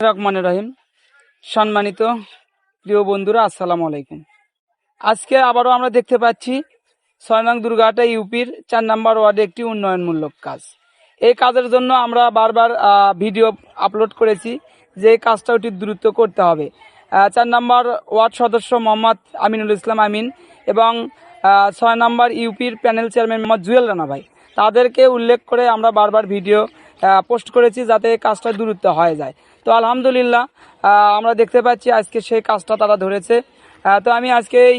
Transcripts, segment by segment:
রহমানির রহিম। সম্মানিত প্রিয় বন্ধুরা, আসসালামু আলাইকুম। আজকে আবারও আমরা দেখতে পাচ্ছি ৬ নং দুর্গাহাটা ইউপির ৪ নম্বর ওয়ার্ডে একটি উন্নয়নমূলক কাজ। এই কাজের জন্য আমরা বারবার ভিডিও আপলোড করেছি যে এই কাজটা অতি দ্রুত করতে হবে। ৪ নম্বর ওয়ার্ড সদস্য মোহাম্মদ আমিনুল ইসলাম আমিন এবং ৬ নম্বর ইউপির প্যানেল চেয়ারম্যান মোহাম্মদ জুয়েল রানা ভাই, তাদেরকে উল্লেখ করে আমরা বারবার ভিডিও পোস্ট করেছি যাতে এই কাজটা দ্রুত হয়ে যায়। তো আলহামদুলিল্লাহ আমরা দেখতে পাচ্ছি আজকে সেই কাজটা তারা ধরেছে। তো আমি আজকে এই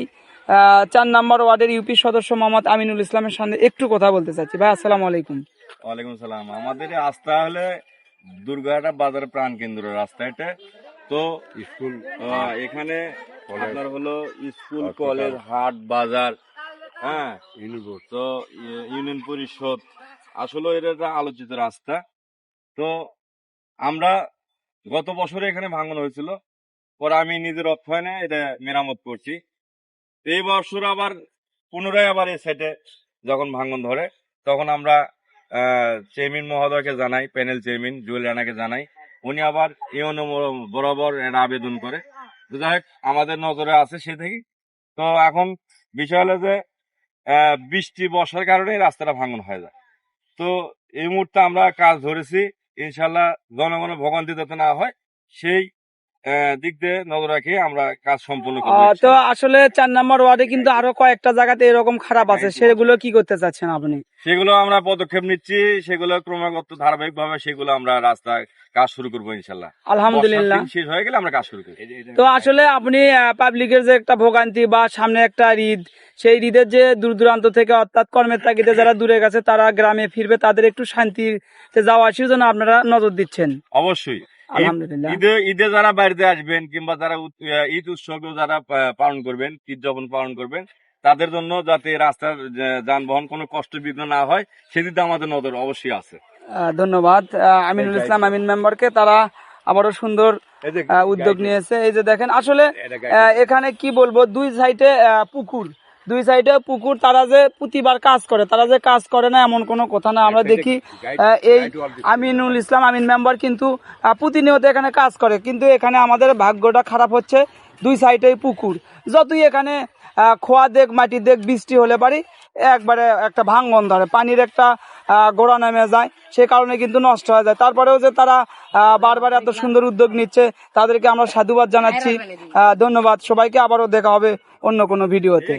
৪ নম্বর ওয়ার্ডের ইউপি সদস্য মোহাম্মদ আমিনুল ইসলামের সামনে একটু কথা বলতে চাচ্ছি। ভাই, আসসালামু আলাইকুম। ওয়ালাইকুম সালাম। আমাদের রাস্তা হলে দুর্গাহাটা বাজার প্রাণ কেন্দ্র রাস্তা এটা। তো স্কুল এখানে আপনার হলো স্কুল, কলেজ, হাট, বাজার, হ্যাঁ, তো ইউনিয়ন পরিষদ, আসলে এটা একটা আলোচিত রাস্তা। তো আমরা গত বছরে এখানে ভাঙন হয়েছিল, পরে আমি নিজের অর্থায়নে এটা মেরামত করছি। এই বছর আবার পুনরায় আবার এই সাইডে যখন ভাঙন ধরে তখন আমরা চেয়ারম্যান মহোদয়কে জানাই, প্যানেল চেয়ারম্যান জুয়েল রানাকে জানাই, উনি আবার ইউনো বরাবর আবেদন করে। তো যাই হোক, আমাদের নজরে আছে সে থেকে। তো এখন বিষয় হলো যে বৃষ্টি বর্ষার কারণে রাস্তাটা ভাঙন হয়ে যায়। তো এই মুহূর্তে আমরা কাজ ধরেছি, ইনশাল্লাহ জনগণের ভোগান্তি যাতে না হয় সেই দিক দিয়ে নজর রাখি আমরা কাজ সম্পূর্ণ করব। তো আসলে ৪ নম্বর ওয়ার্ডে কিন্তু আরো কয়েকটা জায়গাতে এরকম খারাপ আছে, সেগুলো কি করতে চাচ্ছেন আপনি? সেগুলো আমরা পদক্ষেপ নিচ্ছি, সেগুলো ক্রমাগত ধারাবাহিক ভাবে সেগুলো আমরা রাস্তায় কাজ শুরু করবো ইনশাল্লাহ। আলহামদুলিল্লাহ শেষ হয়ে গেলে আমরা কাজ শুরু করি। তো আসলে আপনি পাবলিকের যে একটা ভোগান্তি বা সামনে একটা ঈদ, সেই ঈদের যে দূর দূরান্ত থেকে অর্থাৎ কর্মের তাগিদে যারা দূরে গেছে তারা গ্রামে ফিরবে, তাদের একটু শান্তিতে যাওয়া আসার জন্য আপনারা নজর দিচ্ছেন। অবশ্যই আলহামদুলিল্লাহ। ঈদে যারা বাড়িতে আসবেন কিংবা যারা ঈদ উৎসবে যারা পালন করবেন, ঈদ যখন পালন করবেন, তাদের জন্য যাতে রাস্তার যানবাহন কোনো কষ্ট বিঘ্ন না হয় সেদিকে আমাদের নজর অবশ্যই আছে। ধন্যবাদ আমিনুল ইসলাম আমিন মেম্বারকে, তারা আবারও সুন্দর উদ্যোগ নিয়েছে। এই যে দেখেন, আসলে এখানে কি বলবো, দুই সাইডে পুকুর, তারা যে প্রতিবার কাজ করে, তারা যে কাজ করে না এমন কোনো কথা না। আমরা দেখি এই আমিনুল ইসলাম আমিন মেম্বার কিন্তু প্রতিনিয়ত এখানে কাজ করে, কিন্তু এখানে আমাদের ভাগ্যটা খারাপ হচ্ছে, দুই সাইডে পুকুর। যতই এখানে খোয়া দেখ মাটি দেখ, বৃষ্টি হলে পারি একবারে একটা ভাঙন ধরে, পানির একটা গোড়া নেমে যায়, সে কারণে কিন্তু নষ্ট হয়ে যায়। তারপরেও যে তারা বারবার এত সুন্দর উদ্যোগ নিচ্ছে, তাদেরকে আমরা সাধুবাদ জানাচ্ছি। ধন্যবাদ সবাইকে। আবারও দেখা হবে অন্য কোনো ভিডিওতে।